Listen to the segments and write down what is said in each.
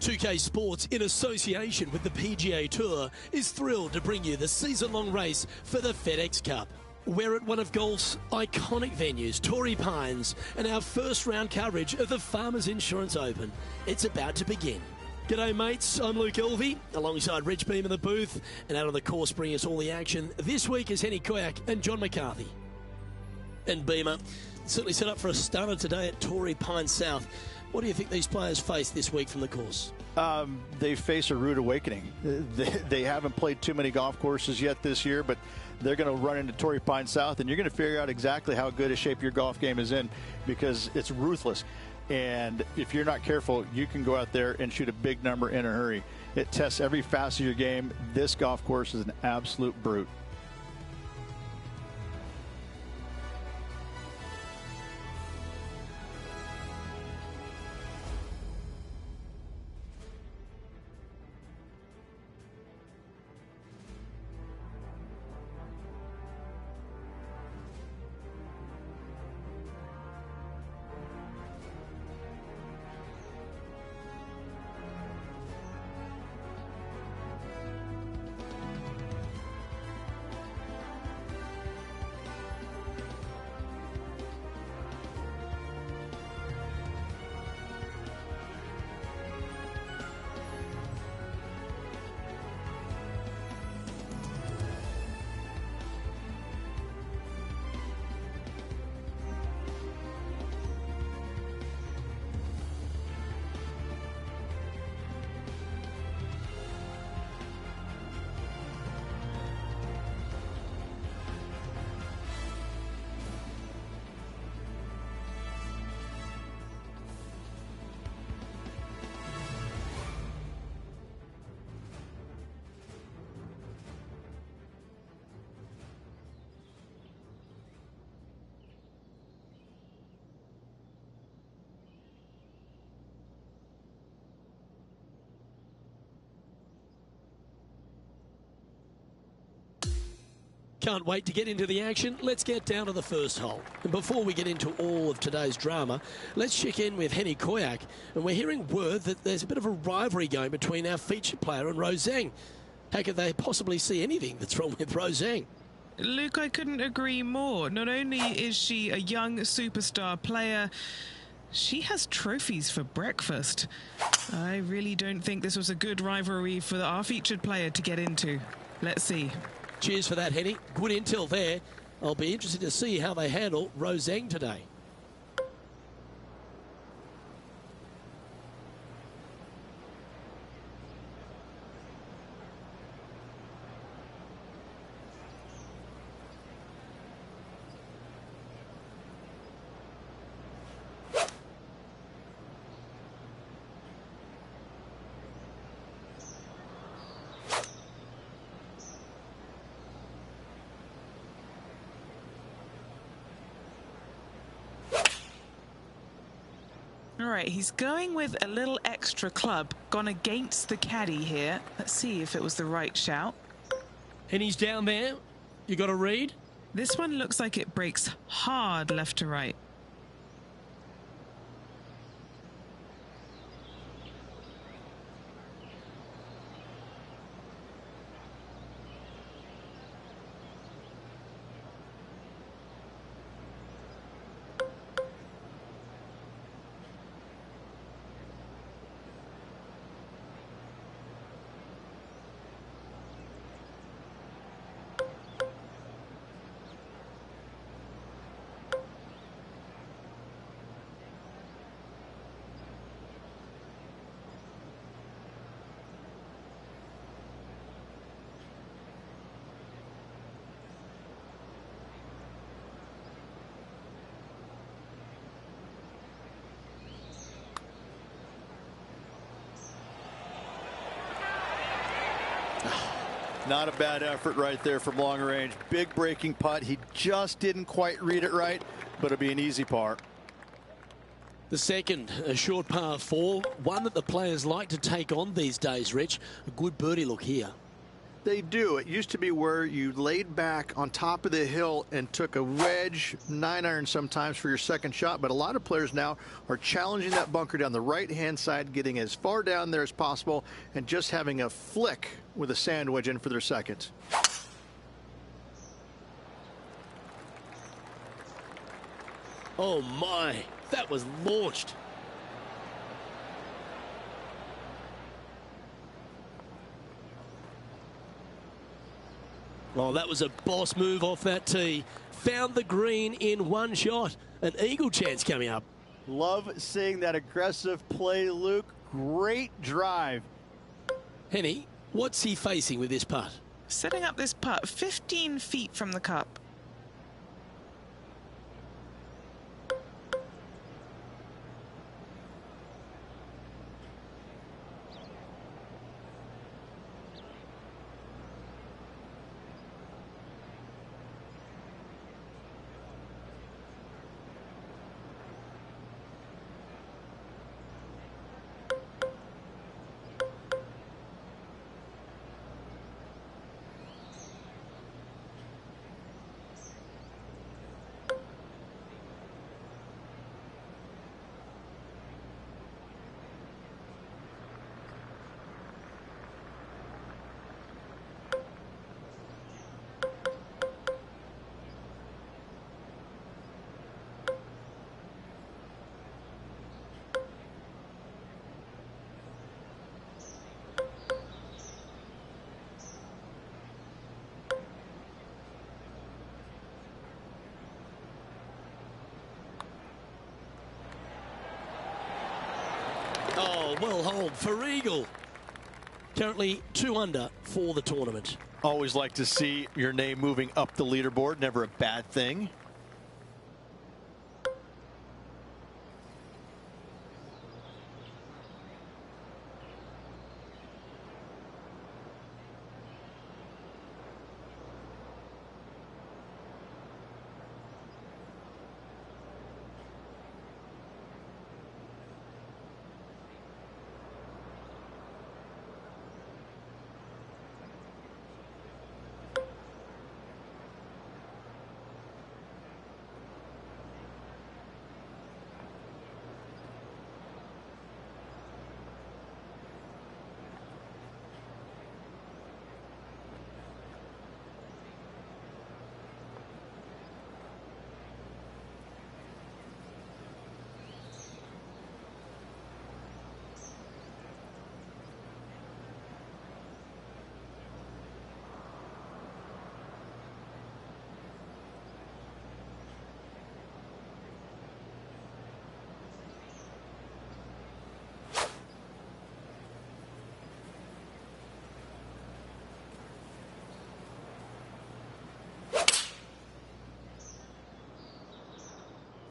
2K Sports, in association with the PGA Tour, is thrilled to bring you the season-long race for the FedEx Cup. We're at one of golf's iconic venues, Torrey Pines, and our first round coverage of the Farmers Insurance Open. It's about to begin. G'day mates, I'm Luke Elvey, alongside Rich Beam in the booth, and out on the course bringing us all the action this week is Henny Koyak and John McCarthy. And Beamer, certainly set up for a stunner today at Torrey Pines South. What do you think these players face this week from the course? They face a rude awakening. They haven't played too many golf courses yet this year, but they're going to run into Torrey Pines South, and you're going to figure out exactly how good a shape your golf game is in, because it's ruthless. And if you're not careful, you can go out there and shoot a big number in a hurry. It tests every facet of your game. This golf course is an absolute brute. Can't wait to get into the action. Let's get down to the first hole. And before we get into all of today's drama, let's check in with Henny Koyak. And we're hearing word that there's a bit of a rivalry going between our featured player and Rose Zhang. How could they possibly see anything that's wrong with Rose Zhang? Luke, I couldn't agree more. Not only is she a young superstar player, she has trophies for breakfast. I really don't think this was a good rivalry for our featured player to get into. Let's see. Cheers for that, Henny. Good intel there. I'll be interested to see how they handle Rose Zhang today. All right, he's going with a little extra club, gone against the caddy here. Let's see if it was the right shout. And he's down there. You got a read? This one looks like it breaks hard left to right. Not a bad effort right there from long range. Big breaking putt. He just didn't quite read it right, but it'll be an easy par. The second, a short par 4, one that the players like to take on these days, Rich. A good birdie look here. They do. It used to be where you laid back on top of the hill and took a wedge, 9-iron sometimes for your second shot, but a lot of players now are challenging that bunker down the right-hand side, getting as far down there as possible, and just having a flick with a sand wedge in for their second. Oh my, that was launched. Well, that was a boss move off that tee. Found the green in one shot. An eagle chance coming up. Love seeing that aggressive play, Luke. Great drive. Henny, what's he facing with this putt? Setting up this putt 15 feet from the cup. Oh, well hold for eagle. Currently 2 under for the tournament. Always like to see your name moving up the leaderboard. Never a bad thing.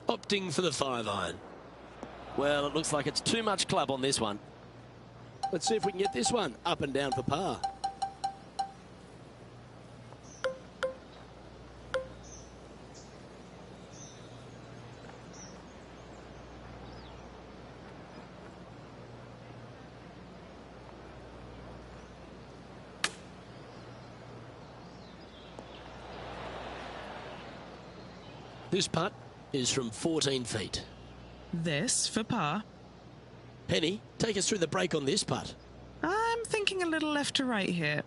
Opting for the 5-iron. Well, it looks like it's too much club on this one. Let's see if we can get this one up and down for par. This putt is from 14 feet. This for par. Penny, take us through the break on this putt. I'm thinking a little left to right here.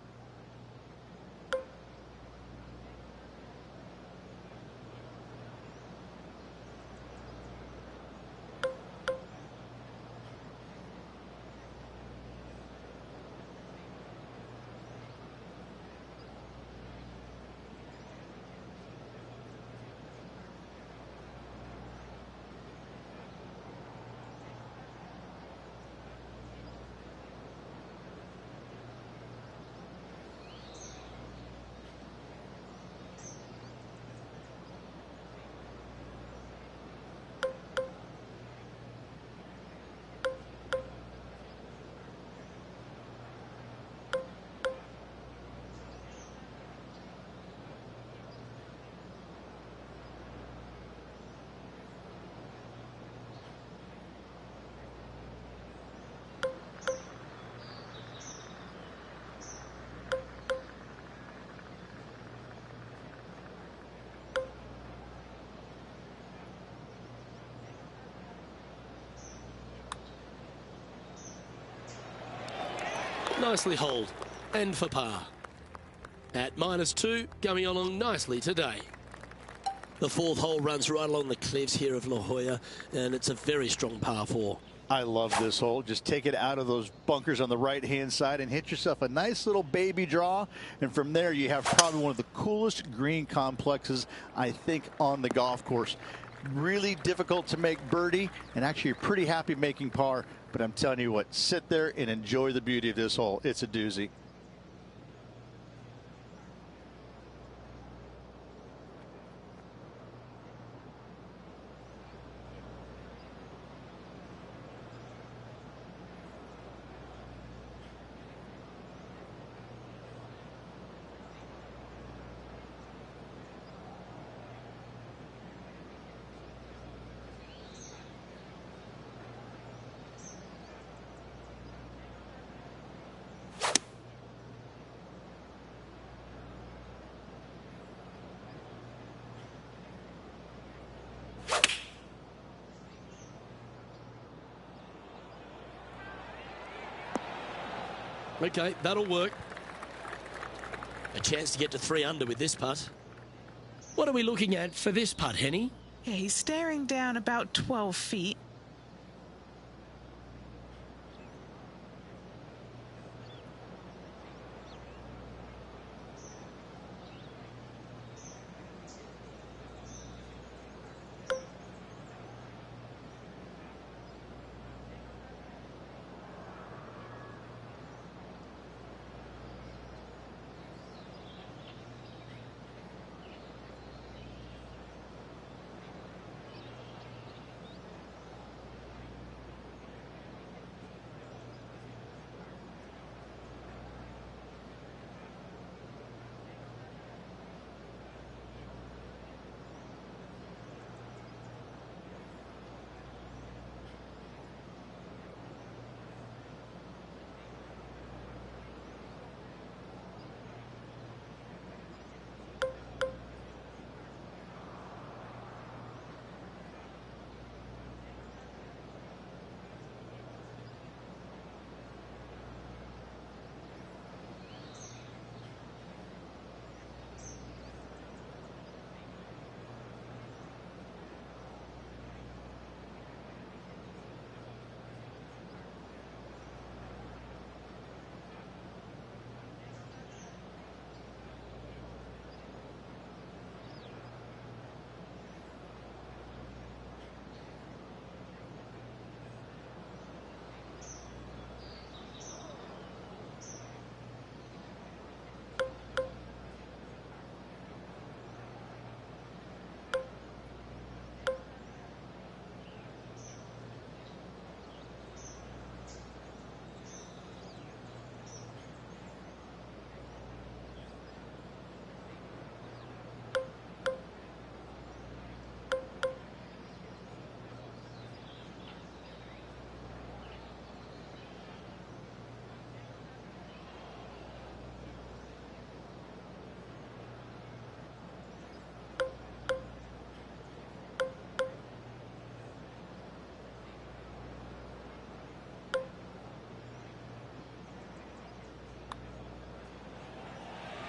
Nicely holed and for par. At -2, going along nicely today. The fourth hole runs right along the cliffs here of La Jolla, and it's a very strong par 4. I love this hole. Just take it out of those bunkers on the right-hand side and hit yourself a nice little baby draw. And from there, you have probably one of the coolest green complexes, I think, on the golf course. Really difficult to make birdie, and actually you're pretty happy making par. But I'm telling you what, sit there and enjoy the beauty of this hole. It's a doozy. Okay, that'll work. A chance to get to 3 under with this putt. What are we looking at for this putt, Henny? Yeah, he's staring down about 12 feet.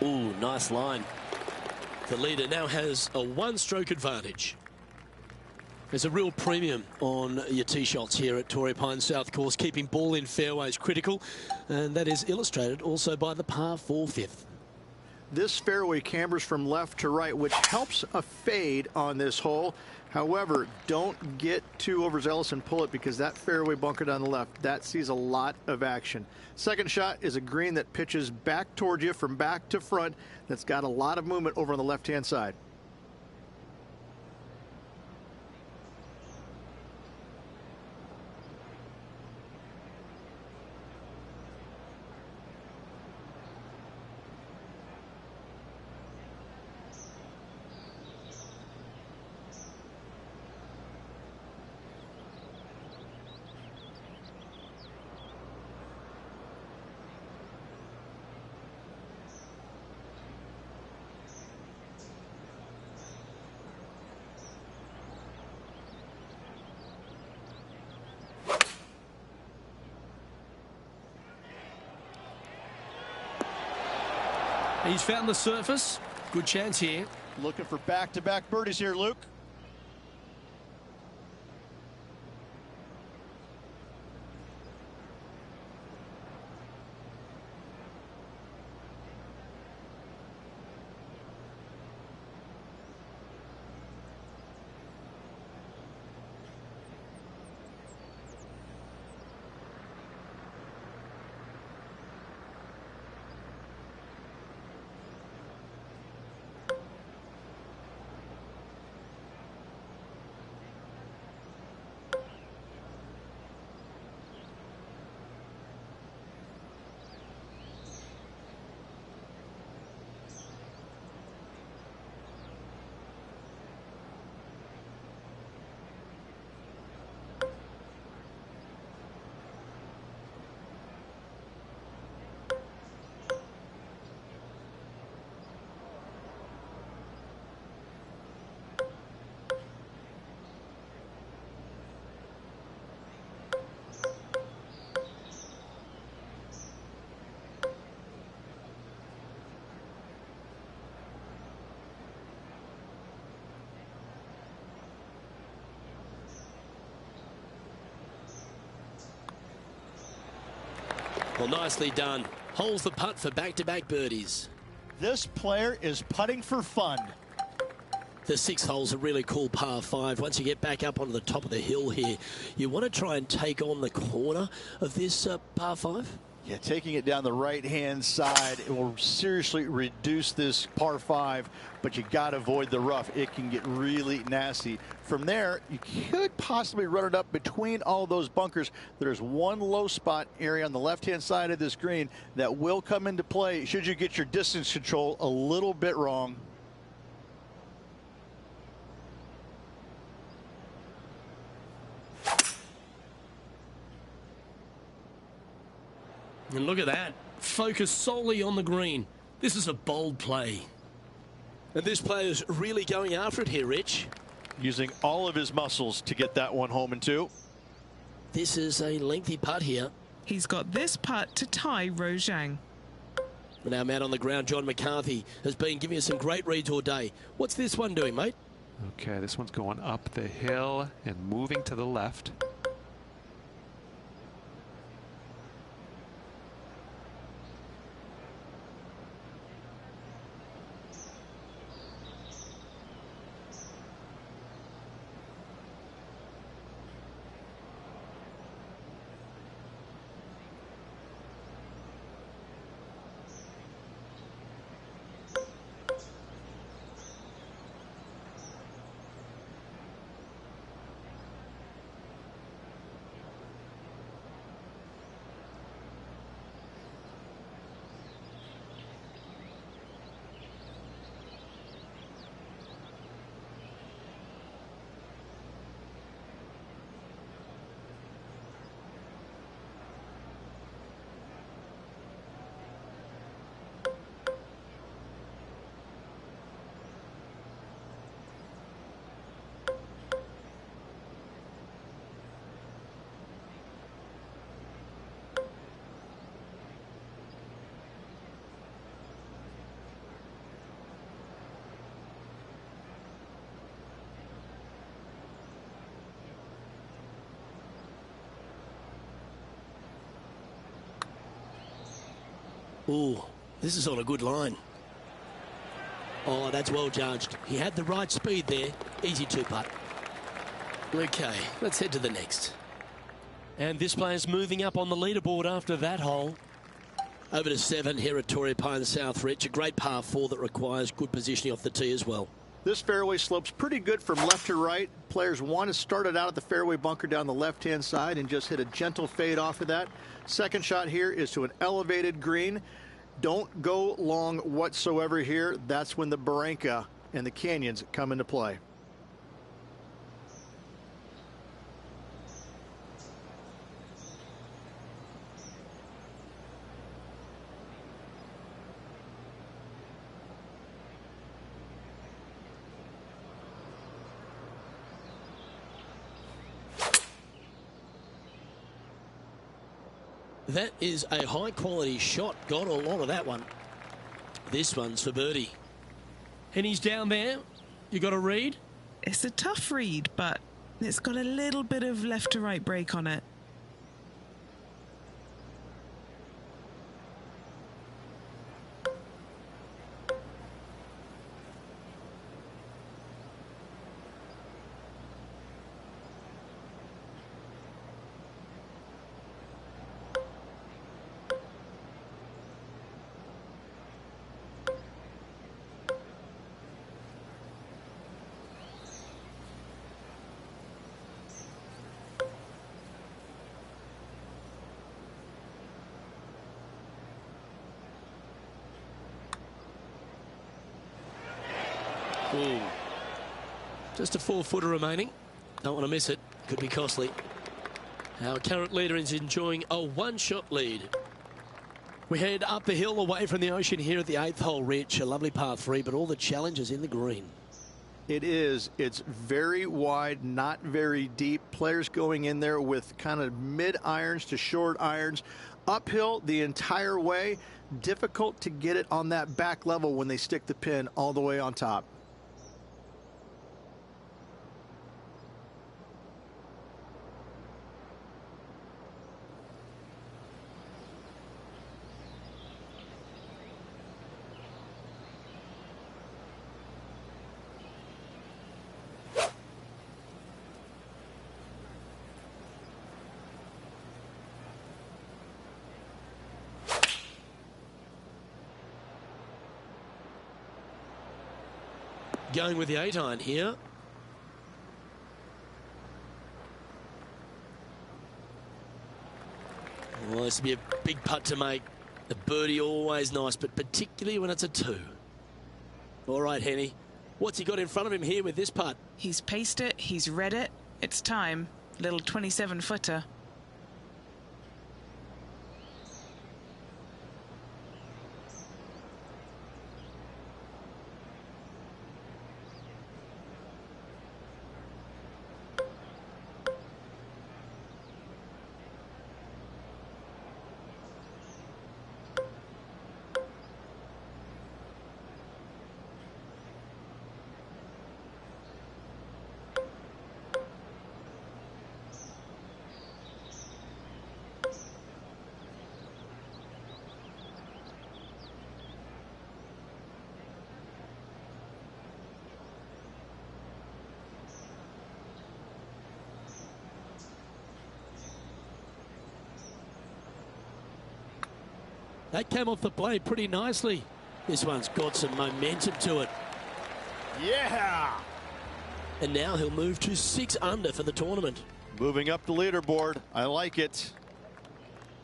Ooh, nice line. The leader now has a 1-stroke advantage. There's a real premium on your tee shots here at Torrey Pines South Course. Keeping ball in fairways critical, and that is illustrated also by the par 4 fifth. This fairway cambers from left to right, which helps a fade on this hole. However, don't get too overzealous and pull it, because that fairway bunker down the left, that sees a lot of action. Second shot is a green that pitches back towards you from back to front. That's got a lot of movement over on the left-hand side. He's found the surface. Good chance here. Looking for back-to-back birdies here, Luke. Well, nicely done. Holds the putt for back-to-back birdies. This player is putting for fun. The 6 hole's a really cool par 5. Once you get back up onto the top of the hill here, you want to try and take on the corner of this par 5. Yeah, taking it down the right-hand side, it will seriously reduce this par 5, but you got to avoid the rough. It can get really nasty. From there, you could possibly run it up between all those bunkers. There's one low spot area on the left-hand side of this green that will come into play should you get your distance control a little bit wrong. And look at that. Focus solely on the green. This is a bold play. And this player's really going after it here, Rich. Using all of his muscles to get that one home in 2. This is a lengthy putt here. He's got this putt to tie Rojang. And our man on the ground, John McCarthy, has been giving us some great reads all day. What's this one doing, mate? Okay, this one's going up the hill and moving to the left. Ooh, this is on a good line. Oh, that's well judged. He had the right speed there. Easy 2-putt. Okay, let's head to the next. And this player's moving up on the leaderboard after that hole. Over to 7 here at Torrey Pines South, Rich. A great par 4 that requires good positioning off the tee as well. This fairway slopes pretty good from left to right. Players want to start it out at the fairway bunker down the left-hand side and just hit a gentle fade off of that. Second shot here is to an elevated green. Don't go long whatsoever here. That's when the barranca and the canyons come into play. That is a high-quality shot. Got a lot of that one. This one's for birdie. And he's down there. You got a read? It's a tough read, but it's got a little bit of left to right break on it. Ooh. Just a 4-footer remaining. Don't want to miss it. Could be costly. Our current leader is enjoying a one-shot lead. We head up the hill away from the ocean here at the 8th hole, Rich. A lovely par 3, but all the challenges in the green. It is. It's very wide, not very deep. Players going in there with kind of mid-irons to short irons. Uphill the entire way. Difficult to get it on that back level when they stick the pin all the way on top. Going with the 8-iron here. Well, this would be a big putt to make. A birdie always nice, but particularly when it's a 2. All right, Henny. What's he got in front of him here with this putt? He's paced it. He's read it. It's time. Little 27-footer. That came off the blade pretty nicely. This one's got some momentum to it. Yeah! And now he'll move to 6 under for the tournament. Moving up the leaderboard. I like it.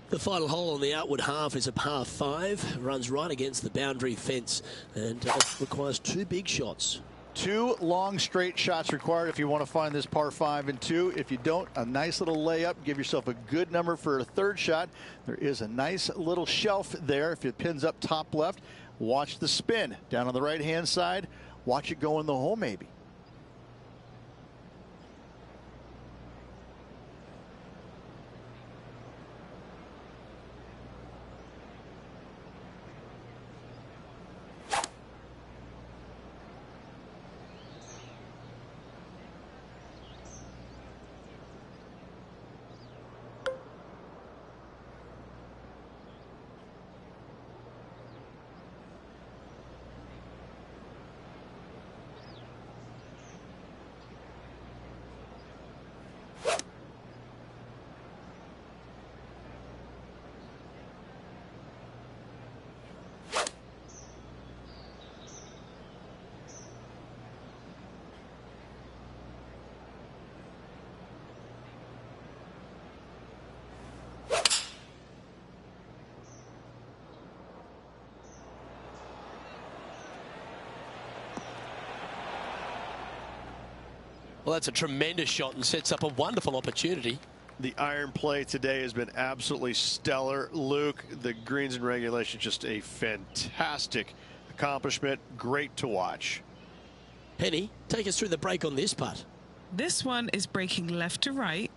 The final hole on the outward half is a par 5. Runs right against the boundary fence and requires 2 big shots. 2 long straight shots required if you want to find this par 5 and 2. If you don't, a nice little layup. Give yourself a good number for a 3rd shot. There is a nice little shelf there. If it pins up top left, watch the spin. Down on the right-hand side, watch it go in the hole maybe. Well, that's a tremendous shot and sets up a wonderful opportunity. The iron play today has been absolutely stellar. Luke, the greens and regulation, just a fantastic accomplishment. Great to watch. Penny, take us through the break on this putt. This one is breaking left to right.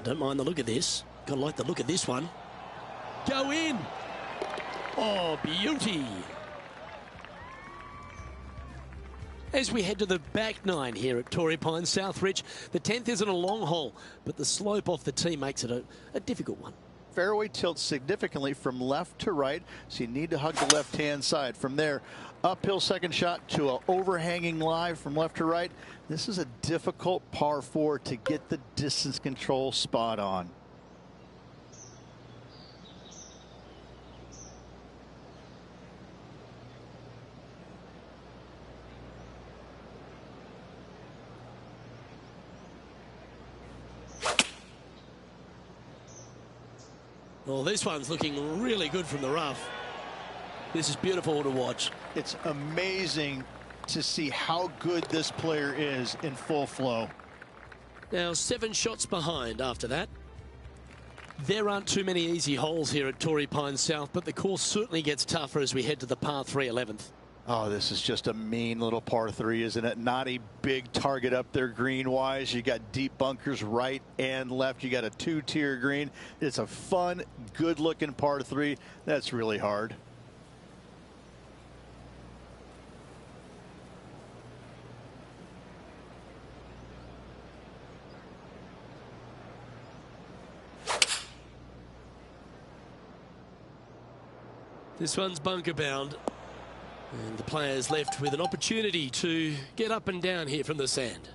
Don't mind the look of this. Gotta like the look of this one. Go in. Oh, beauty. As we head to the back nine here at Torrey Pines Southridge, the 10th isn't a long hole, but the slope off the tee makes it a difficult one. Fairway tilts significantly from left to right, so you need to hug the left-hand side. From there, uphill second shot to an overhanging lie from left to right. This is a difficult par 4 to get the distance control spot on. Well, this one's looking really good from the rough. This is beautiful to watch. It's amazing to see how good this player is in full flow. Now 7 shots behind after that. There aren't too many easy holes here at Torrey Pines South, but the course certainly gets tougher as we head to the par 3 11th. Oh, this is just a mean little par 3, isn't it? Not a big target up there green-wise. You got deep bunkers right and left. You got a 2-tier green. It's a fun, good-looking par 3. That's really hard. This one's bunker bound. And the players left with an opportunity to get up and down here from the sand.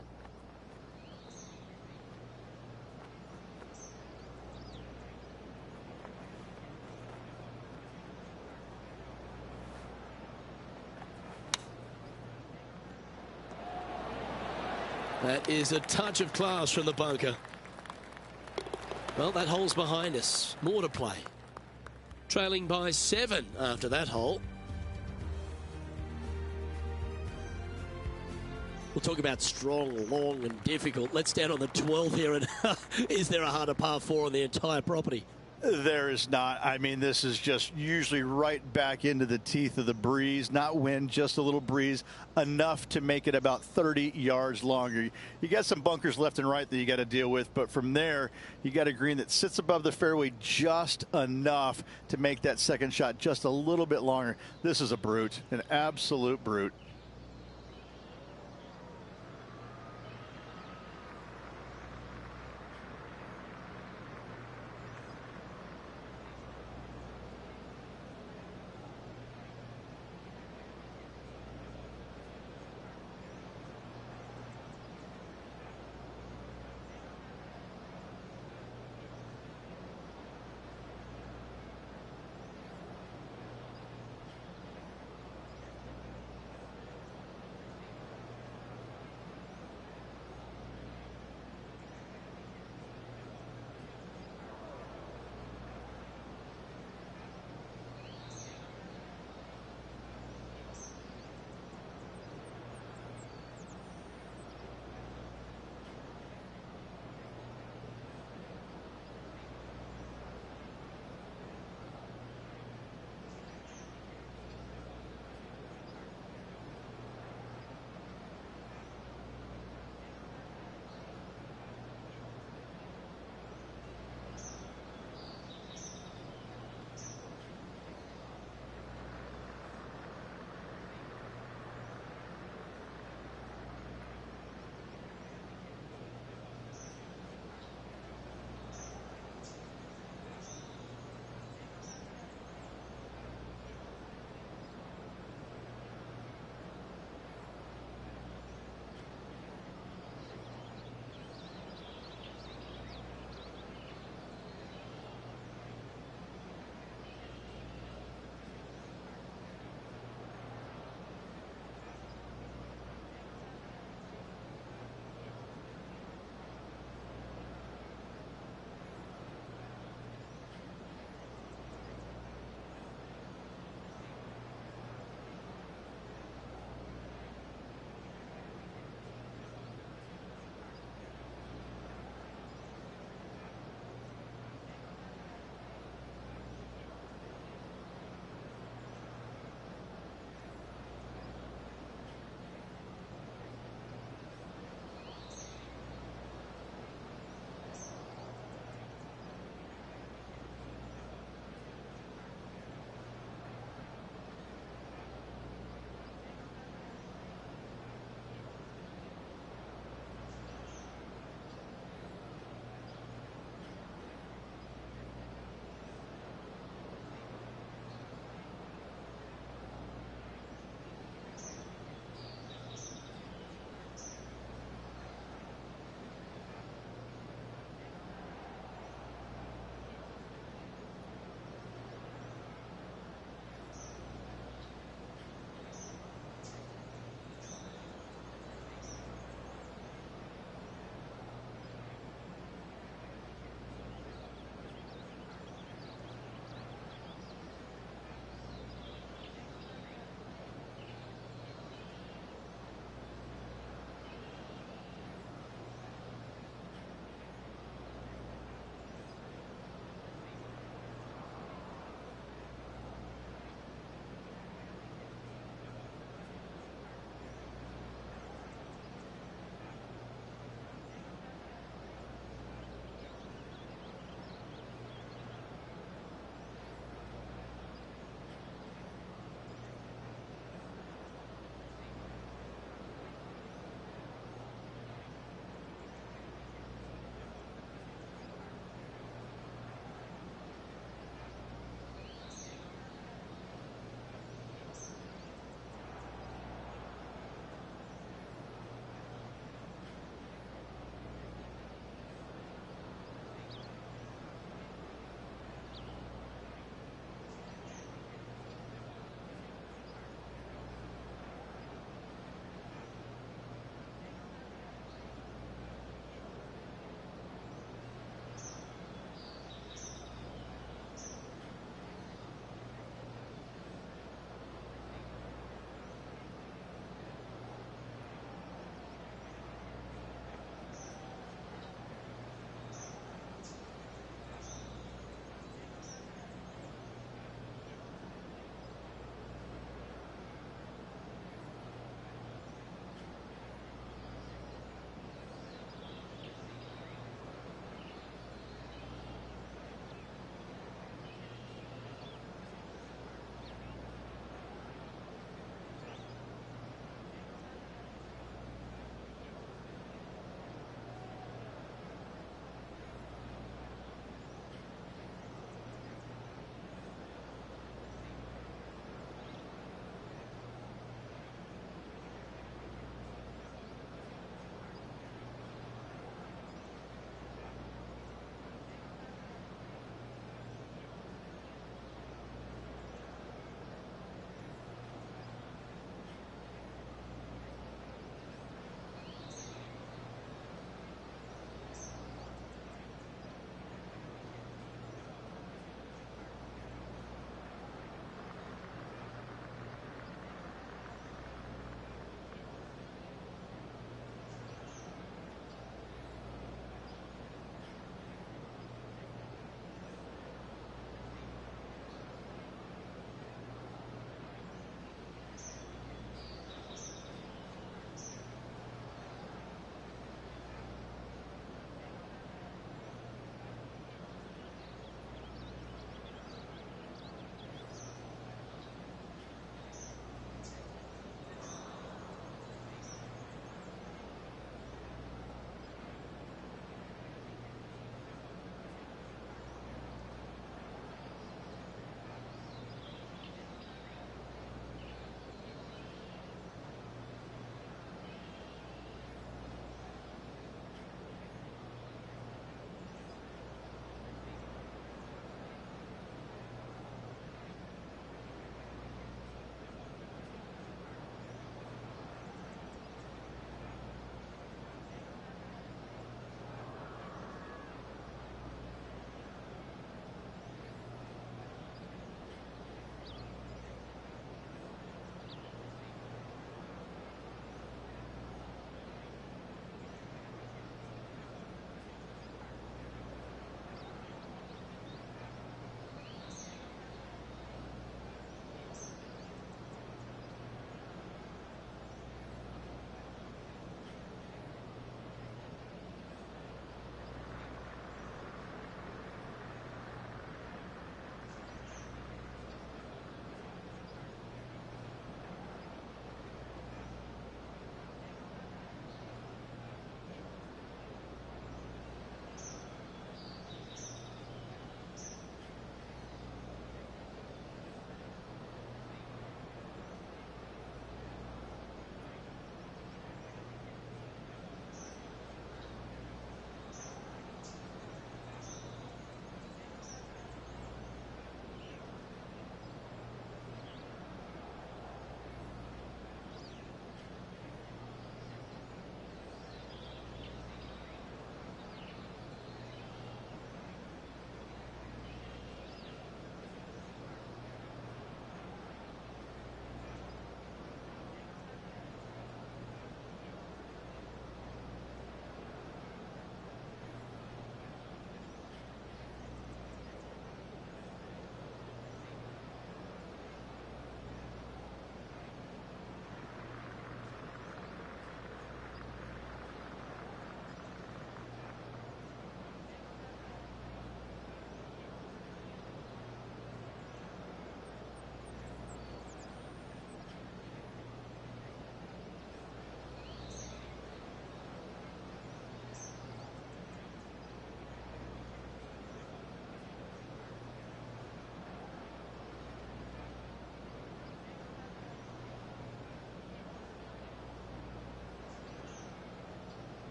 That is a touch of class from the bunker. Well, that hole's behind us. More to play. Trailing by 7 after that hole. We'll talk about strong, long, and difficult. Let's stand on the 12th here. And is there a harder par 4 on the entire property? There is not. I mean, this is just usually right back into the teeth of the breeze. Not wind, just a little breeze. Enough to make it about 30 yards longer. You got some bunkers left and right that you got to deal with. But from there, you got a green that sits above the fairway just enough to make that second shot just a little bit longer. This is a brute, an absolute brute.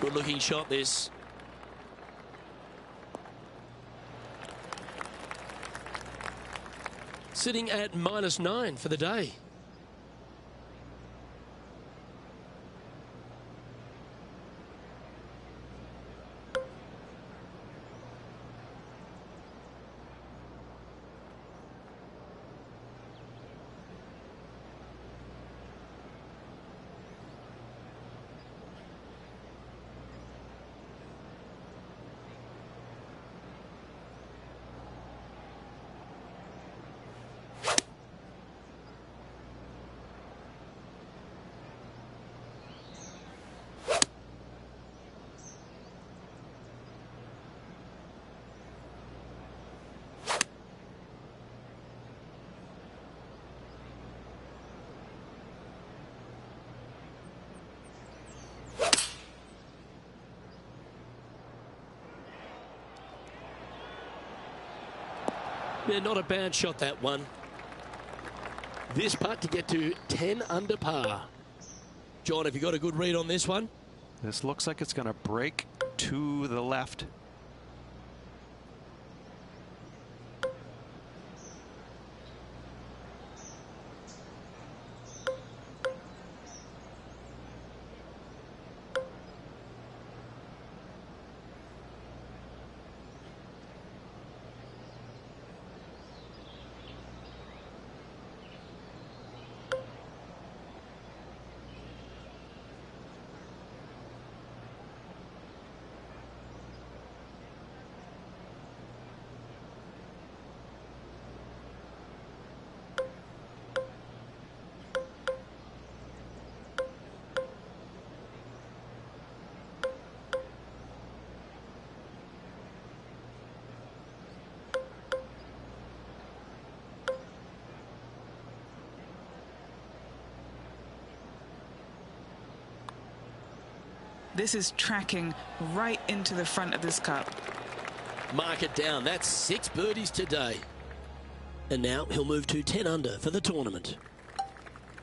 Good looking shot this. Sitting at -9 for the day. Yeah, not a bad shot, that one. This putt to get to 10 under par. John, have you got a good read on this one? This looks like it's going to break to the left. This is tracking right into the front of this cup. Mark it down. That's 6 birdies today. And now he'll move to 10 under for the tournament.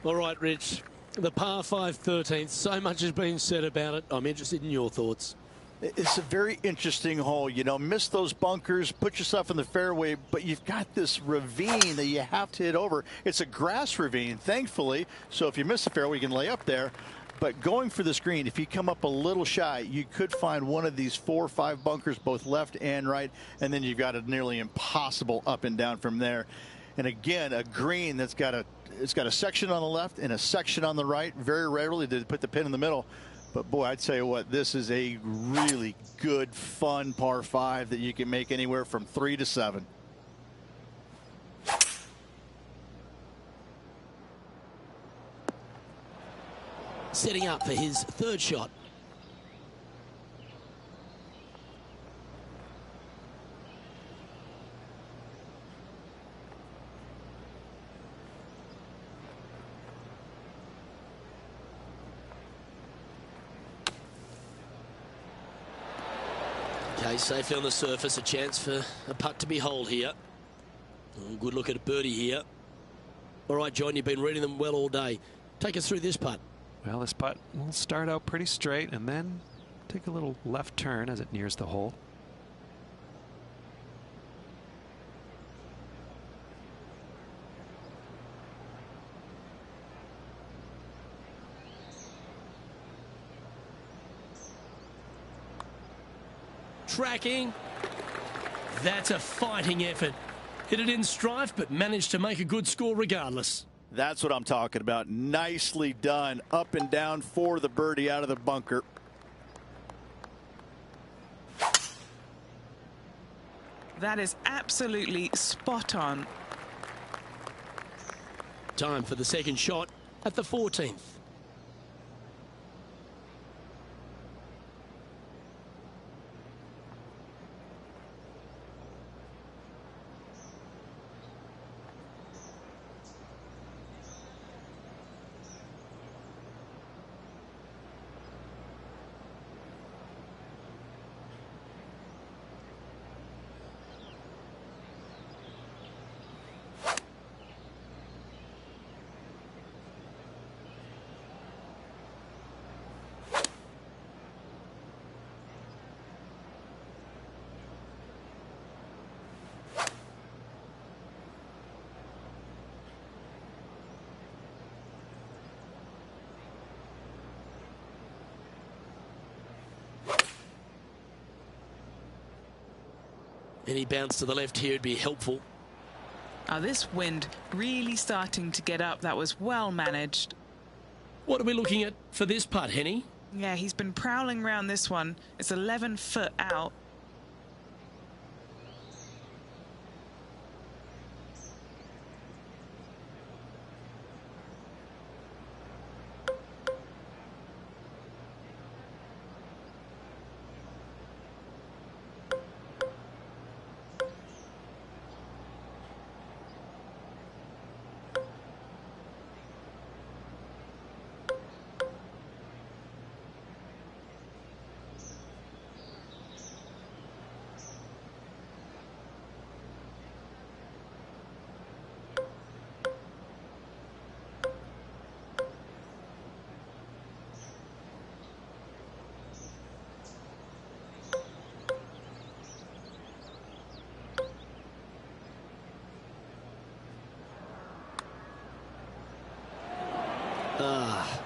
All right, Rich. The par 5 13th. So much has been said about it. I'm interested in your thoughts. It's a very interesting hole. You know, miss those bunkers, put yourself in the fairway, but you've got this ravine that you have to hit over. It's a grass ravine, thankfully. So if you miss the fairway, you can lay up there. But going for this green, if you come up a little shy, you could find one of these 4 or 5 bunkers, both left and right, and then you've got a nearly impossible up and down from there. And again, a green that's got a section on the left and a section on the right. Very rarely did it put the pin in the middle. But boy, I'd tell you what, this is a really good, fun par 5 that you can make anywhere from 3 to 7. Setting up for his 3rd shot. Okay, safely on the surface, a chance for a putt to be holed here. Oh, good look at a birdie here. All right, John, you've been reading them well all day. Take us through this putt. Well, this putt will start out pretty straight and then take a little left turn as it nears the hole. Tracking. That's a fighting effort. Hit it in strife, but managed to make a good score regardless. That's what I'm talking about. Nicely done. Up and down for the birdie out of the bunker. That is absolutely spot on. Time for the 2nd shot at the 14th. Any bounce to the left here would be helpful. Oh, this wind really starting to get up. That was well managed. What are we looking at for this putt, Henny? Yeah, he's been prowling around this one. It's 11 foot out.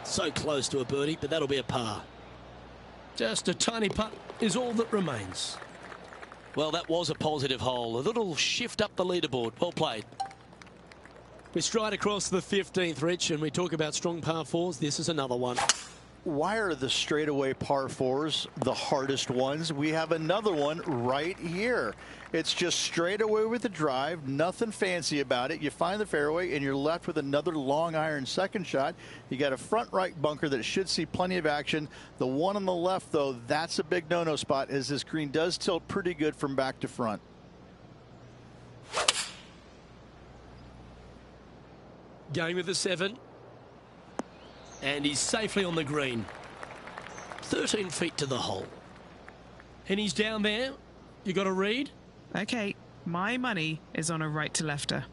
So close to a birdie, but that'll be a par. Just a tiny putt is all that remains. Well, that was a positive hole. A little shift up the leaderboard. Well played. We stride across the 15th, Rich, and we talk about strong par fours. This is another one. Why are the straightaway par fours the hardest ones? We have another one right here. It's just straight away with the drive, nothing fancy about it. You find the fairway and you're left with another long iron second shot. You got a front right bunker that should see plenty of action. The one on the left, though, that's a big no-no spot, as this green does tilt pretty good from back to front. Going with the 7. And he's safely on the green. 13 feet to the hole. And he's down there. You got to read? Okay, my money is on a right to lefter.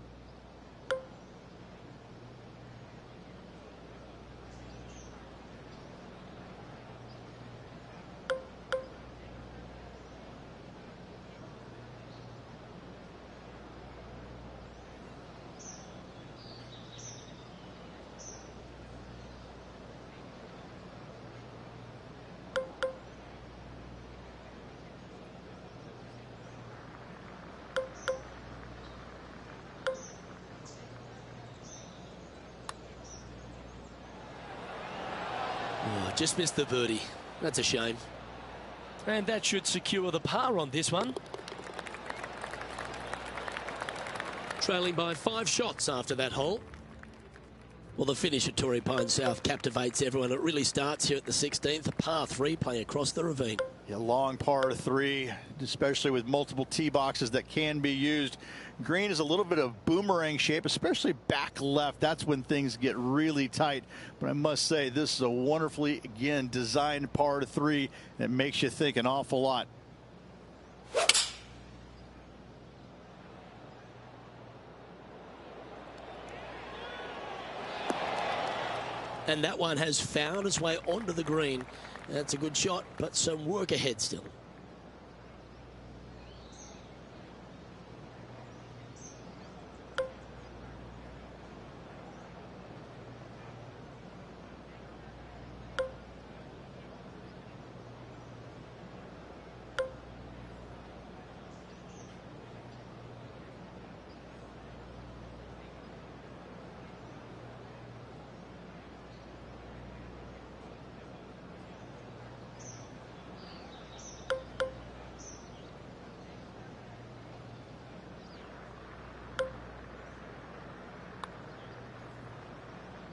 Oh, just missed the birdie. That's a shame. And that should secure the par on this one. Trailing by 5 shots after that hole. Well, the finish at Torrey Pines South captivates everyone. It really starts here at the 16th, a par 3 playing across the ravine. Yeah, long par 3, especially with multiple tee boxes that can be used. Green is a little bit of boomerang shape, especially back left. That's when things get really tight. But I must say, this is a wonderfully, again, designed par 3 that makes you think an awful lot. And that one has found its way onto the green. That's a good shot, but some work ahead still.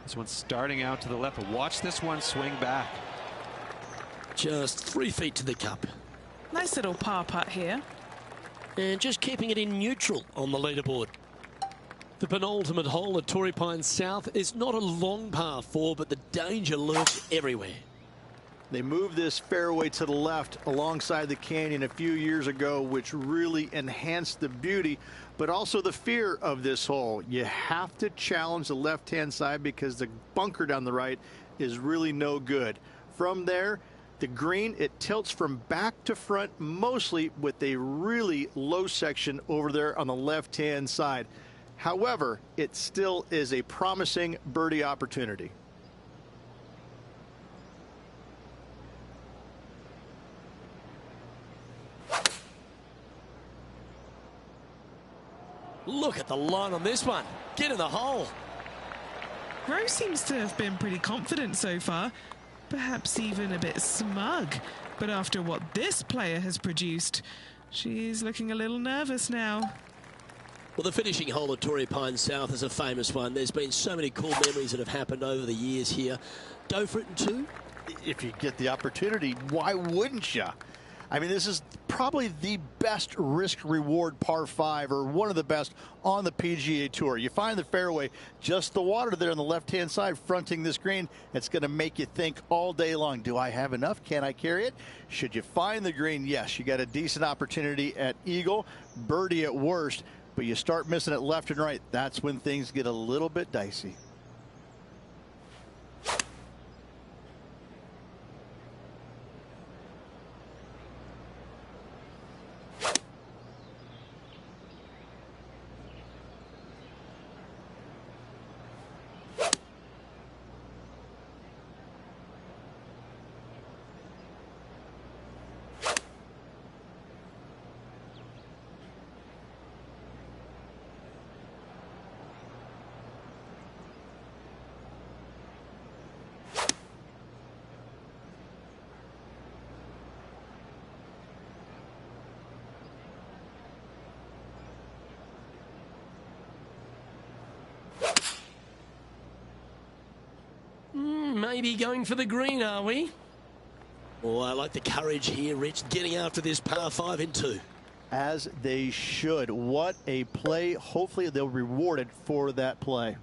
This one's starting out to the left. Watch this one swing back. Just 3 feet to the cup. Nice little par putt here. And just keeping it in neutral on the leaderboard. The penultimate hole at Torrey Pines South is not a long par 4, but the danger lurks everywhere. They moved this fairway to the left alongside the canyon a few years ago, which really enhanced the beauty, but also the fear of this hole. You have to challenge the left-hand side because the bunker down the right is really no good. From there, the green, it tilts from back to front, mostly with a really low section over there on the left-hand side. However, it still is a promising birdie opportunity. Look at the line on this one. Get in the hole. Rose seems to have been pretty confident so far, perhaps even a bit smug. But after what this player has produced, she's looking a little nervous now. Well, the finishing hole at Torrey Pines South is a famous one. There's been so many cool memories that have happened over the years here. Go for it in two? If you get the opportunity, why wouldn't you? I mean, this is probably the best risk-reward par 5, or one of the best on the PGA Tour. You find the fairway, just the water there on the left-hand side fronting this green. It's going to make you think all day long, do I have enough? Can I carry it? Should you find the green? Yes, you got a decent opportunity at eagle, birdie at worst, but you start missing it left and right. That's when things get a little bit dicey. Maybe going for the green, are we? Oh, I like the courage here, Rich, getting after this par 5 in 2. As they should. What a play. Hopefully they'll be rewarded for that play.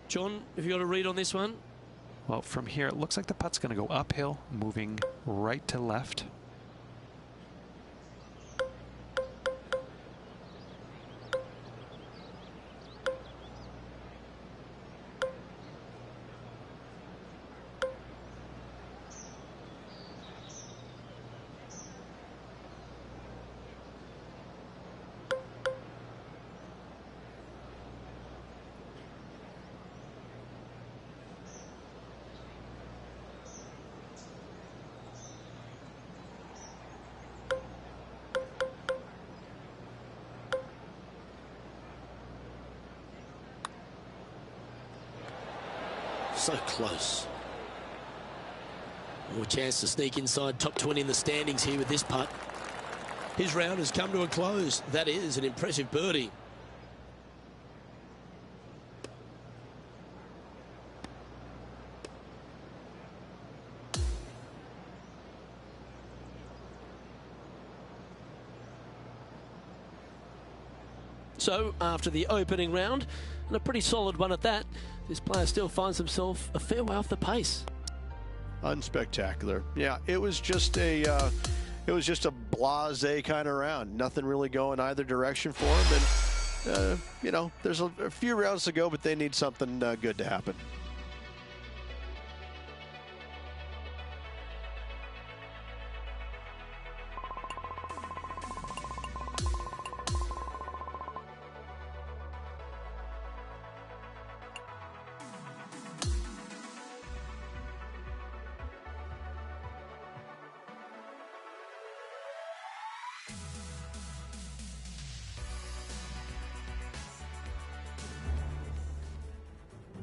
John, have you got a read on this one? Well, from here, it looks like the putt's going to go uphill, moving right to left. So close. Oh, a chance to sneak inside top 20 in the standings here with this putt. His round has come to a close. That is an impressive birdie. So, after the opening round, and a pretty solid one at that, this player still finds himself a fair way off the pace. Unspectacular. Yeah, it was just a blasé kind of round. Nothing really going either direction for him. And you know, there's a few rounds to go, but they need something good to happen.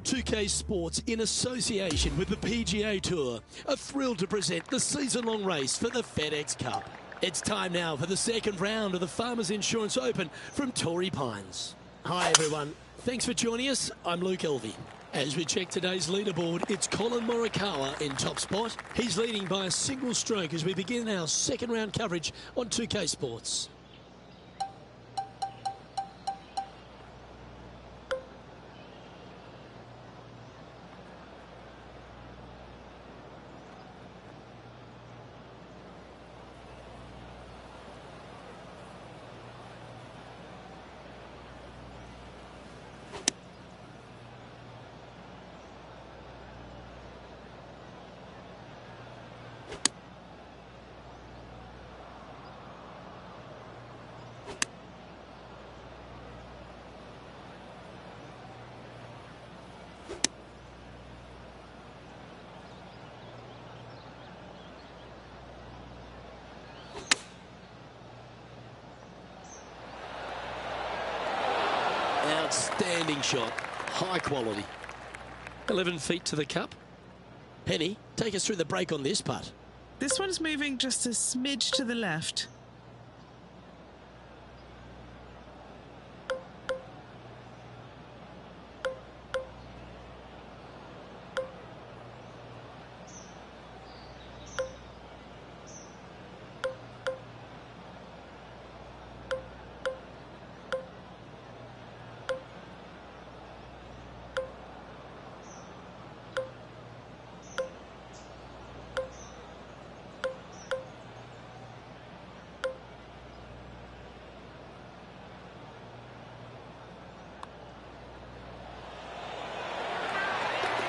"2K Sports, in association with the PGA Tour, are thrilled to present the season-long race for the FedEx Cup. It's time now for the second round of the Farmers Insurance Open from Torrey Pines. Hi everyone, thanks for joining us. I'm Luke Elvey. As we check today's leaderboard, it's Colin Morikawa in top spot. He's leading by a single stroke as we begin our second round coverage on 2K Sports. Outstanding shot. High quality. 11 feet to the cup. Penny, take us through the break on this putt. This one's moving just a smidge to the left.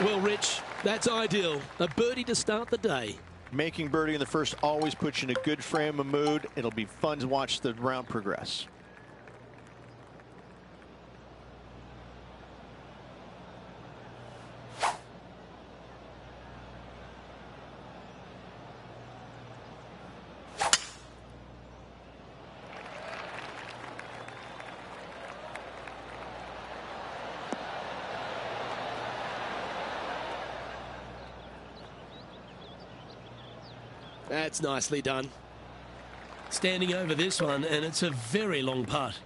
Well, Rich, that's ideal. A birdie to start the day. Making birdie in the first always puts you in a good frame of mood. It'll be fun to watch the round progress. That's nicely done. Standing over this one, and it's a very long putt.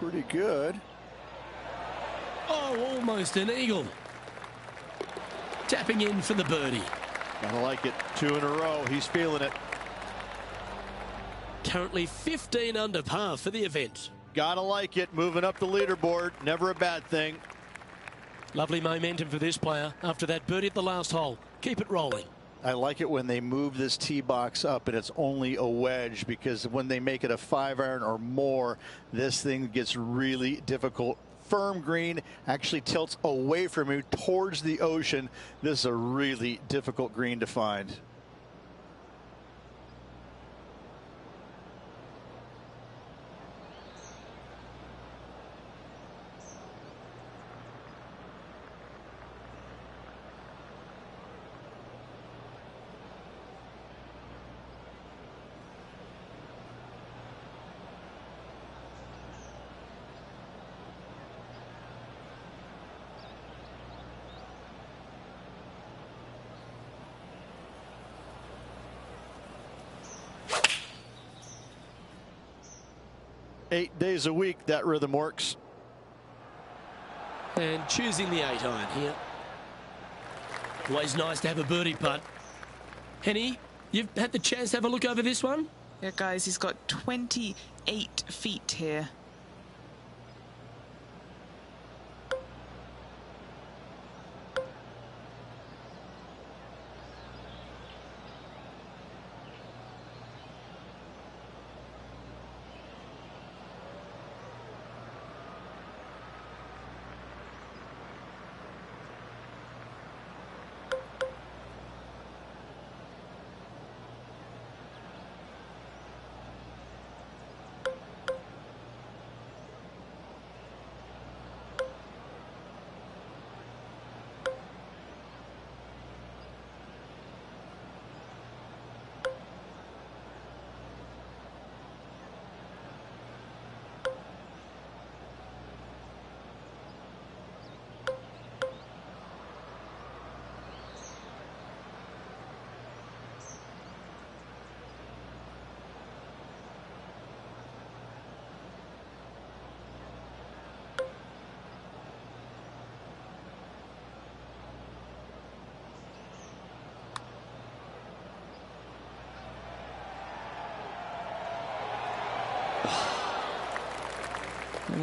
Pretty good. Oh, almost an eagle. Tapping in for the birdie. Gotta like it. 2 in a row. He's feeling it. Currently 15 under par for the event. Gotta like it. Moving up the leaderboard. Never a bad thing. Lovely momentum for this player after that birdie at the last hole. Keep it rolling. I like it when they move this tee box up and it's only a wedge, because when they make it a 5-iron or more, this thing gets really difficult. Firm green, actually tilts away from you towards the ocean. This is a really difficult green to find. Eight days a week, that rhythm works. And choosing the 8-iron here. Always nice to have a birdie putt. Henny, you've had the chance to have a look over this one? Yeah, guys, he's got 28 feet here.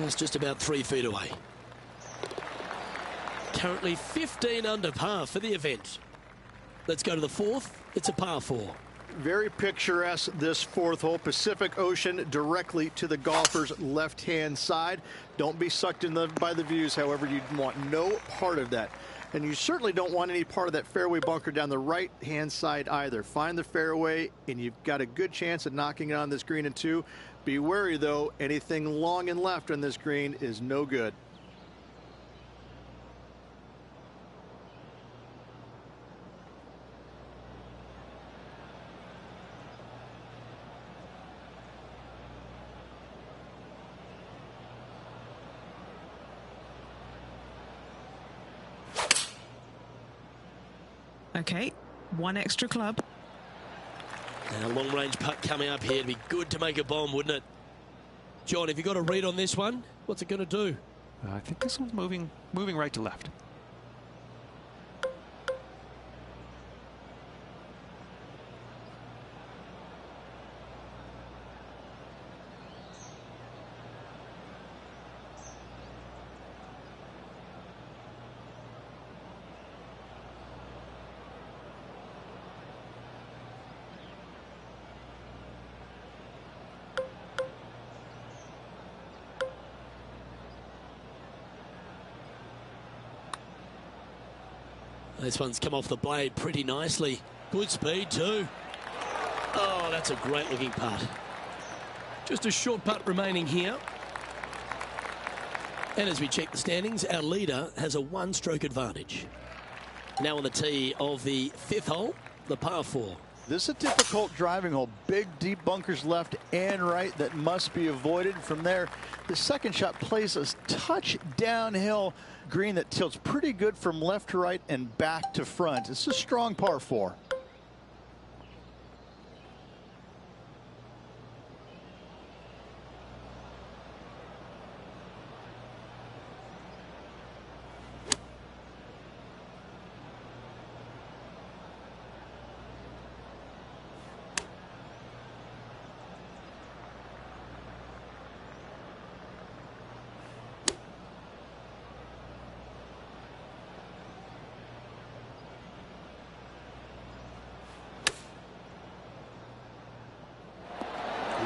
It's just about 3 feet away. Currently 15 under par for the event. Let's go to the fourth. It's a par 4. Very picturesque, this fourth hole. Pacific Ocean directly to the golfer's left-hand side. Don't be sucked in by the views, however. You want no part of that. And you certainly don't want any part of that fairway bunker down the right-hand side either. Find the fairway, and you've got a good chance at knocking it on this green in 2. Be wary, though. Anything long and left on this green is no good. Okay, 1 extra club. And a long-range putt coming up here. It'd be good to make a bomb, wouldn't it? John, have you got a read on this one? What's it going to do? I think this one's moving right to left. This one's come off the blade pretty nicely. Good speed too. Oh, that's a great looking putt. Just a short putt remaining here. And as we check the standings, our leader has a 1-stroke advantage. Now on the tee of the 5th hole, the par 4. This is a difficult driving hole. Big, deep bunkers left and right that must be avoided. From there, the second shot plays a touch downhill green that tilts pretty good from left to right and back to front. It's a strong par 4.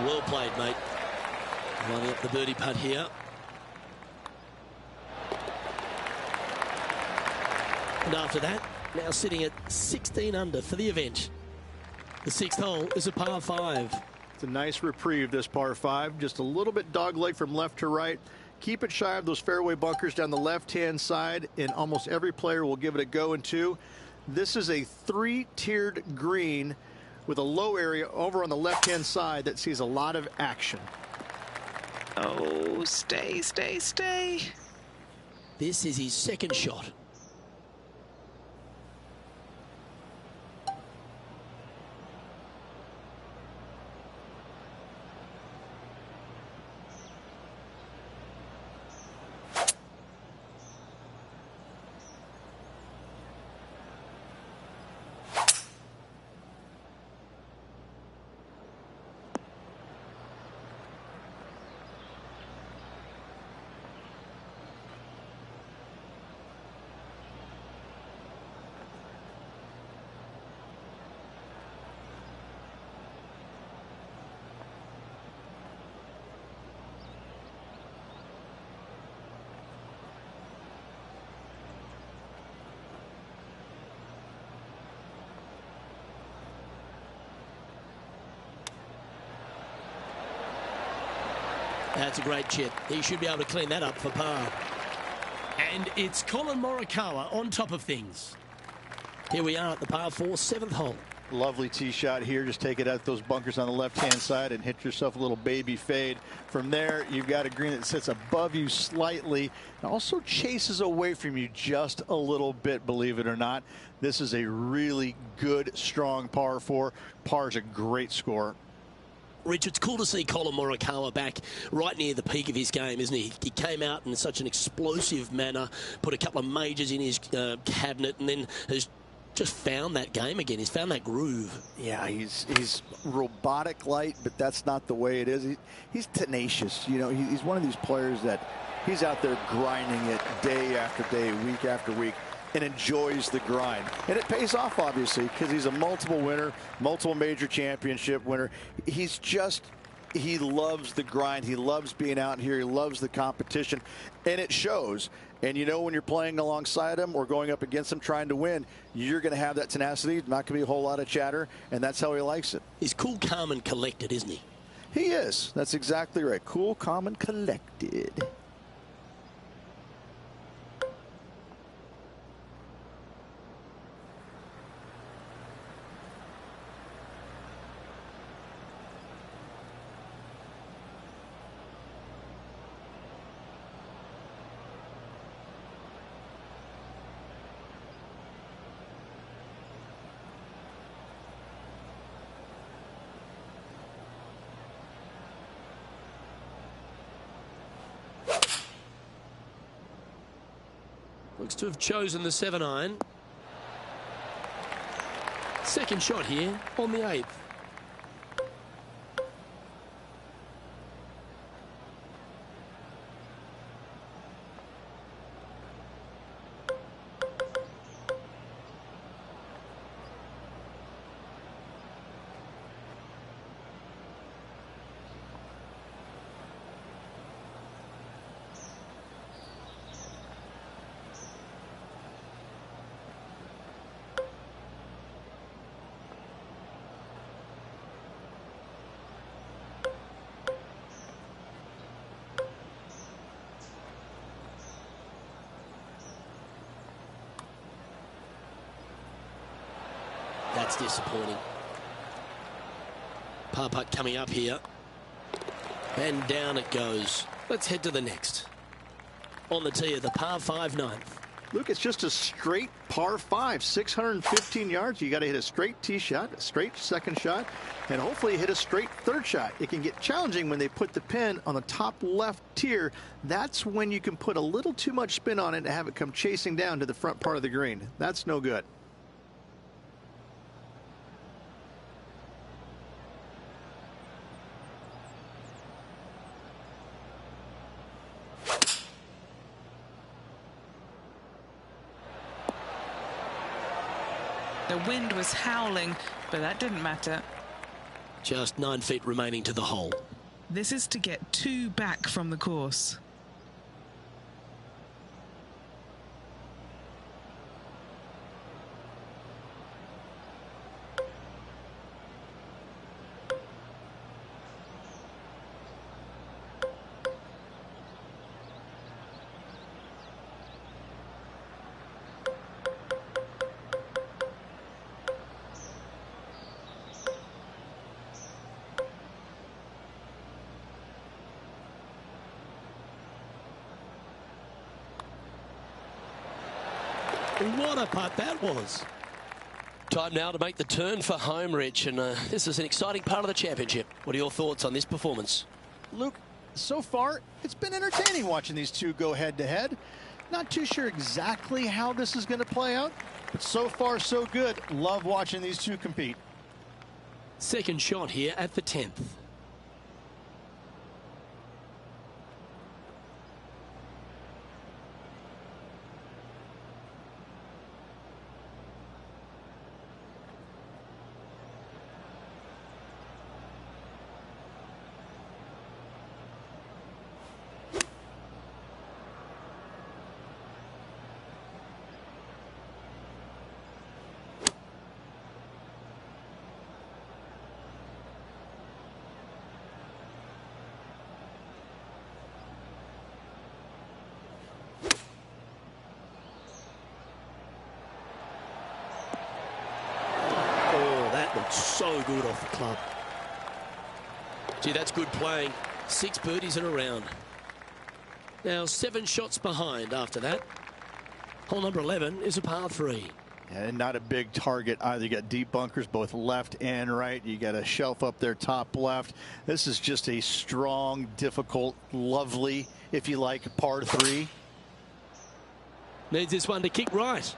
Well played, mate. Lining up the birdie putt here. And after that, now sitting at 16 under for the event. The 6th hole is a par 5. It's a nice reprieve, this par 5. Just a little bit dogleg from left to right. Keep it shy of those fairway bunkers down the left-hand side, and almost every player will give it a go in 2. This is a 3-tiered green with a low area over on the left-hand side that sees a lot of action. Oh, stay, stay, stay. This is his 2nd shot. That's a great chip. He should be able to clean that up for par. And it's Colin Morikawa on top of things. Here we are at the par 4, 7th hole. Lovely tee shot here. Just take it out those bunkers on the left-hand side and hit yourself a little baby fade. From there, you've got a green that sits above you slightly and also chases away from you just a little bit, believe it or not. This is a really good, strong par 4. Par is a great score. Rich, it's cool to see Colin Morikawa back right near the peak of his game, isn't he? He came out in such an explosive manner, put a couple of majors in his cabinet, and then has just found that game again. He's found that groove. Yeah, he's robotic light, but that's not the way it is. He's tenacious. You know, he's one of these players that he's out there grinding it day after day, week after week, and enjoys the grind. And it pays off, obviously, because he's a multiple winner, multiple major championship winner. He loves the grind. He loves being out here. He loves the competition, and it shows. And you know, when you're playing alongside him or going up against him trying to win, you're going to have that tenacity. Not going to be a whole lot of chatter, and that's how he likes it. He's cool, calm, and collected, isn't he? He is. That's exactly right. Cool, calm, and collected. Looks to have chosen the 7-iron. Second shot here on the 8th. That's disappointing. Par putt coming up here. And down it goes. Let's head to the next. On the tee of the par 5 ninth. Luke, it's just a straight par 5, 615 yards. You got to hit a straight tee shot, a straight second shot, and hopefully hit a straight third shot. It can get challenging when they put the pin on the top left tier. That's when you can put a little too much spin on it and have it come chasing down to the front part of the green. That's no good. The wind was howling, but that didn't matter. Just 9 feet remaining to the hole. This is to get 2 back from the course. What a putt that was. Time now to make the turn for home, Rich, and this is an exciting part of the championship. What are your thoughts on this performance? Luke, so far, it's been entertaining watching these two go head-to-head. Not too sure exactly how this is going to play out, but so far, so good. Love watching these two compete. Second shot here at the 10th. So good off the club. Gee, that's good playing. 6 birdies in a round. Now 7 shots behind after that. Hole number 11 is a par 3. And not a big target either. You got deep bunkers both left and right. You got a shelf up there top left. This is just a strong, difficult, lovely, if you like, par 3. Needs this one to kick right.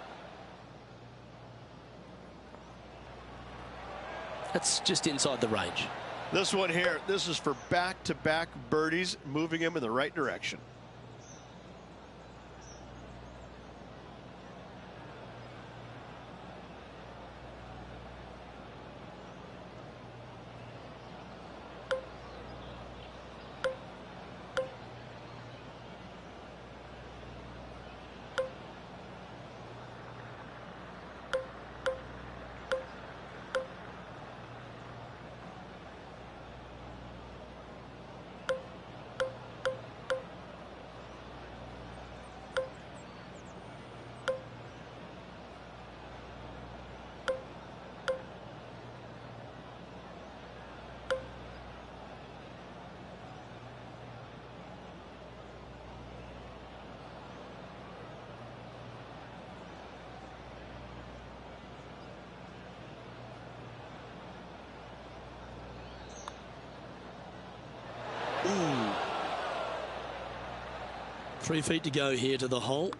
That's just inside the range. This one here, this is for back-to-back birdies, moving him in the right direction. Ooh. 3 feet to go here to the hole.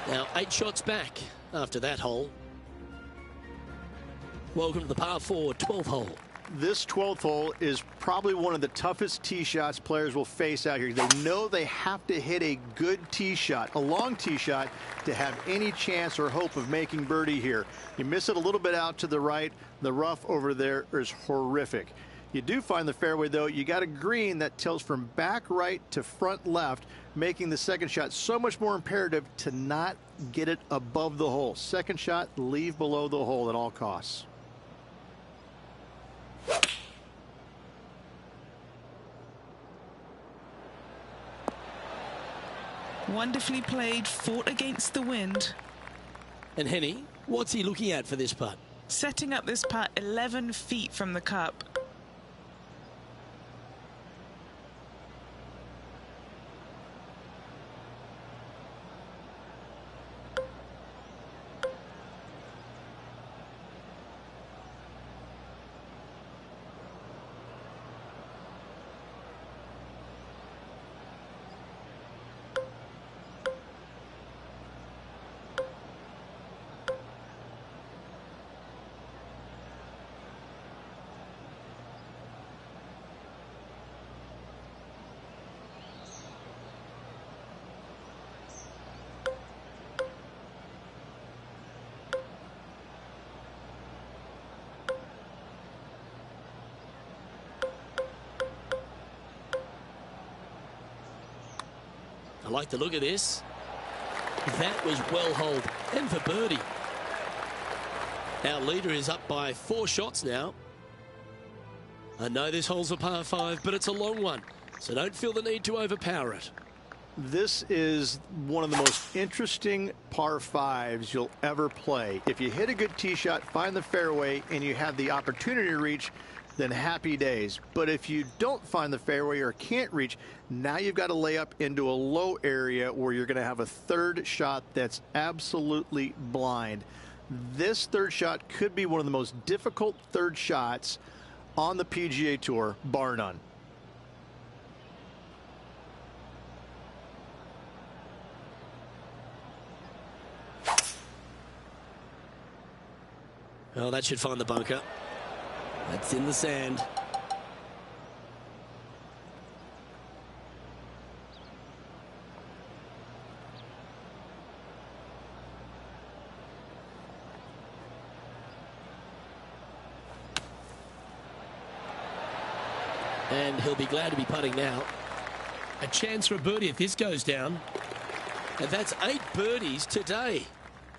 Now 8 shots back after that hole. Welcome to the par 4 12th hole. This 12th hole is probably one of the toughest tee shots players will face out here. They know they have to hit a good tee shot, a long tee shot, to have any chance or hope of making birdie here. You miss it a little bit out to the right. The rough over there is horrific. You do find the fairway, though. You got a green that tilts from back right to front left, making the second shot so much more imperative to not get it above the hole. Second shot, leave below the hole at all costs. Wonderfully played, fought against the wind. And Henny, what's he looking at for this putt? Setting up this putt 11 feet from the cup. I like the look of this. That was well holed. And for birdie. Our leader is up by 4 shots now. I know this hole's a par 5, but it's a long one, so don't feel the need to overpower it. This is one of the most interesting par 5s you'll ever play. If you hit a good tee shot, find the fairway, and you have the opportunity to reach, then happy days. But if you don't find the fairway or can't reach, now you've got to lay up into a low area where you're going to have a third shot that's absolutely blind. This third shot could be one of the most difficult third shots on the PGA Tour, bar none. Well, that should find the bunker. That's in the sand. And he'll be glad to be putting now. A chance for a birdie if this goes down. And that's 8 birdies today.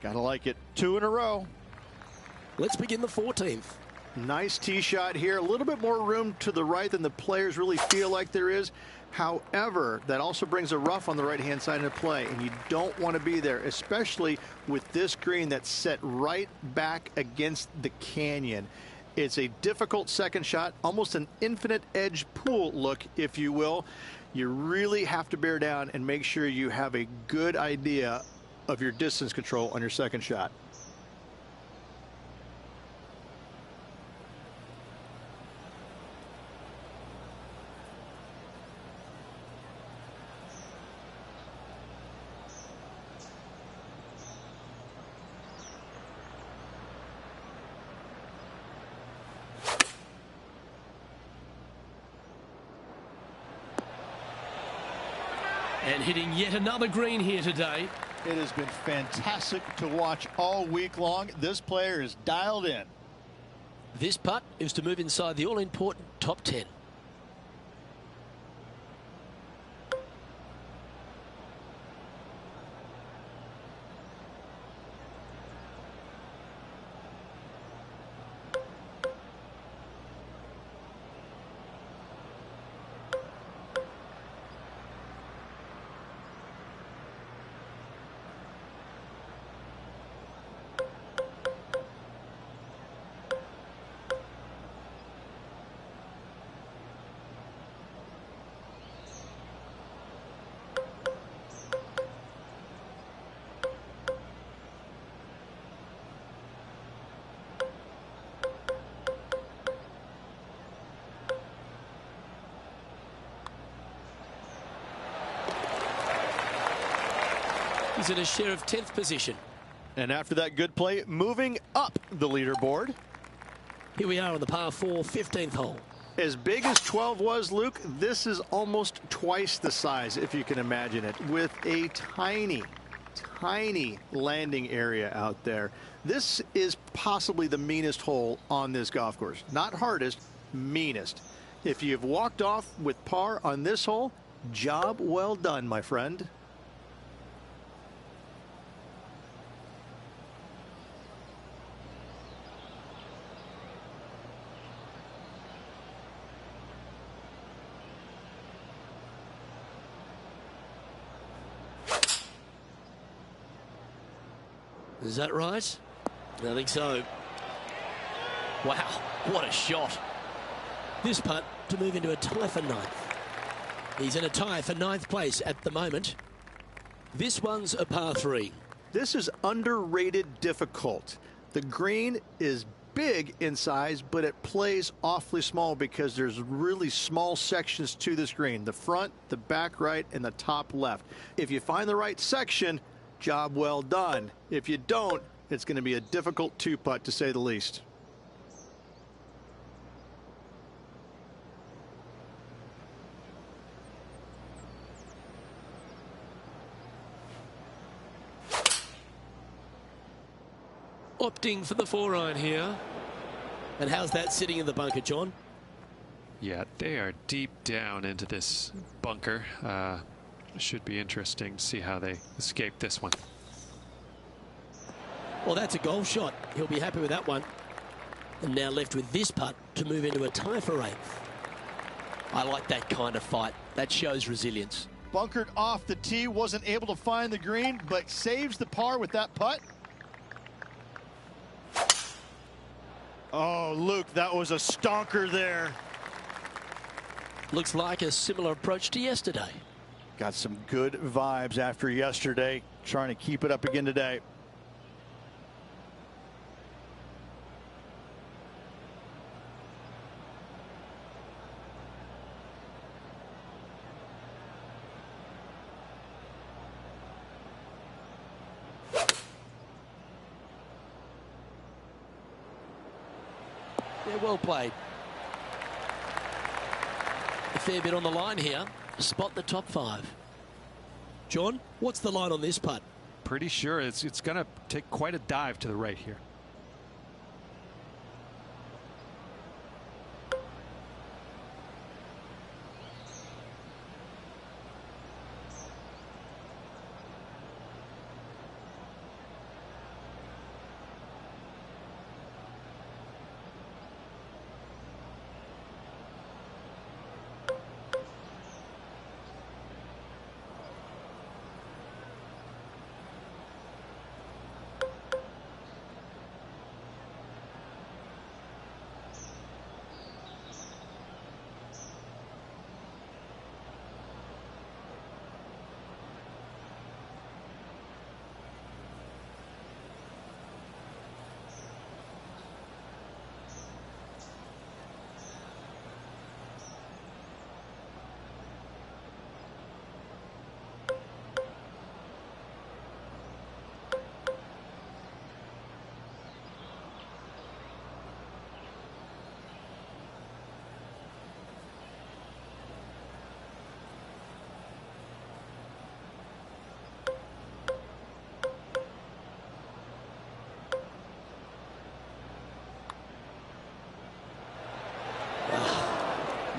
Gotta like it. 2 in a row. Let's begin the 14th. Nice tee shot here. A little bit more room to the right than the players really feel like there is. However, that also brings a rough on the right-hand side into play, and you don't want to be there, especially with this green that's set right back against the canyon. It's a difficult second shot, almost an infinite edge pool look, if you will. You really have to bear down and make sure you have a good idea of your distance control on your second shot. And hitting yet another green here today. It has been fantastic to watch all week long. This player is dialed in. This putt is to move inside the all-important top 10. He's in a share of 10th position. And after that good play, moving up the leaderboard. Here we are on the par 4 15th hole. As big as 12 was, Luke, this is almost twice the size, if you can imagine it, with a tiny, tiny landing area out there. This is possibly the meanest hole on this golf course. Not hardest, meanest. If you've walked off with par on this hole, job well done, my friend. Is that right? I think so. Wow, what a shot. This putt to move into a tie for 9th. He's in a tie for 9th place at the moment. This one's a par 3. This is underrated difficult. The green is big in size, but it plays awfully small because there's really small sections to this green. The front, the back right, and the top left. If you find the right section, job well done. If you don't, it's going to be a difficult 2-putt to say the least. Opting for the 4-iron here. And how's that sitting in the bunker, John? Yeah, they are deep down into this bunker. Should be interesting to see how they escape this one. Well, that's a golf shot. He'll be happy with that one. And now left with this putt to move into a tie for 8th. I like that kind of fight. That shows resilience. Bunkered off the tee, wasn't able to find the green, but saves the par with that putt. Oh, Luke, that was a stonker there. Looks like a similar approach to yesterday. Got some good vibes after yesterday, trying to keep it up again today. Yeah, well played. A fair bit on the line here. Spot the top 5. John, what's the line on this putt? Pretty sure it's going to take quite a dive to the right here.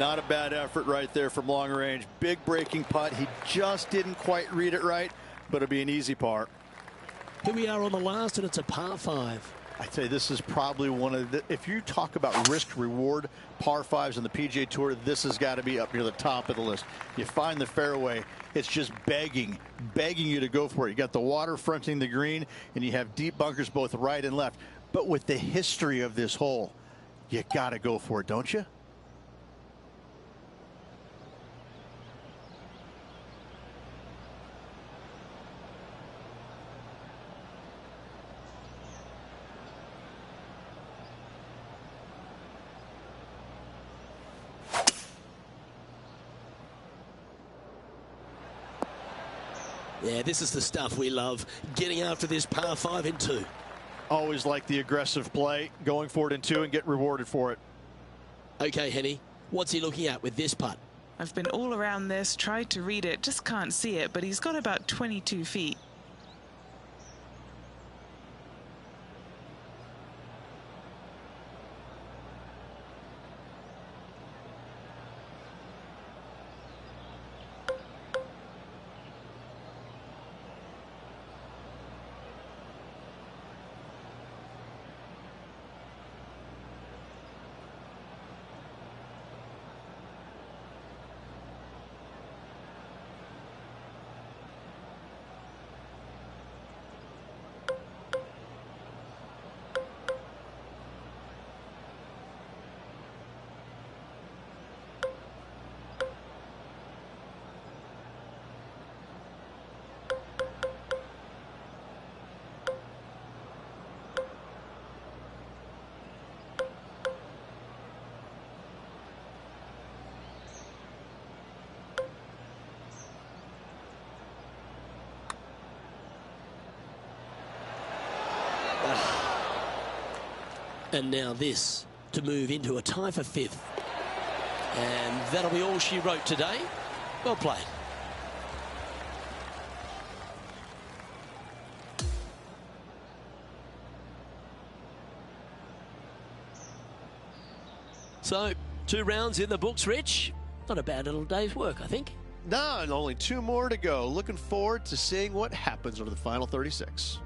Not a bad effort right there from long range. Big breaking putt. He just didn't quite read it right, but it'll be an easy par. Here we are on the last, and it's a par 5. I'd say this is probably one of the, if you talk about risk reward par 5s on the PGA Tour, this has got to be up near the top of the list. You find the fairway, it's just begging you to go for it. You got the water fronting the green, and you have deep bunkers both right and left. But with the history of this hole, you got to go for it, don't you? Yeah, this is the stuff we love, getting after this par 5 in 2. Always like the aggressive play, going for it in 2 and get rewarded for it. Okay, Henny, what's he looking at with this putt? I've been all around this, tried to read it, just can't see it, but he's got about 22 feet. And now this to move into a tie for 5th. And that'll be all she wrote today. Well played. So, 2 rounds in the books, Rich. Not a bad little day's work, I think. No, and only 2 more to go. Looking forward to seeing what happens over the final 36.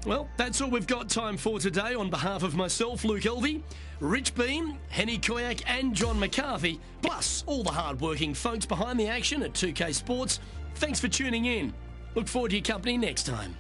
Well, that's all we've got time for today. On behalf of myself, Luke Elvey, Rich Beam, Henny Koyak and John McCarthy, plus all the hard-working folks behind the action at 2K Sports, thanks for tuning in. Look forward to your company next time.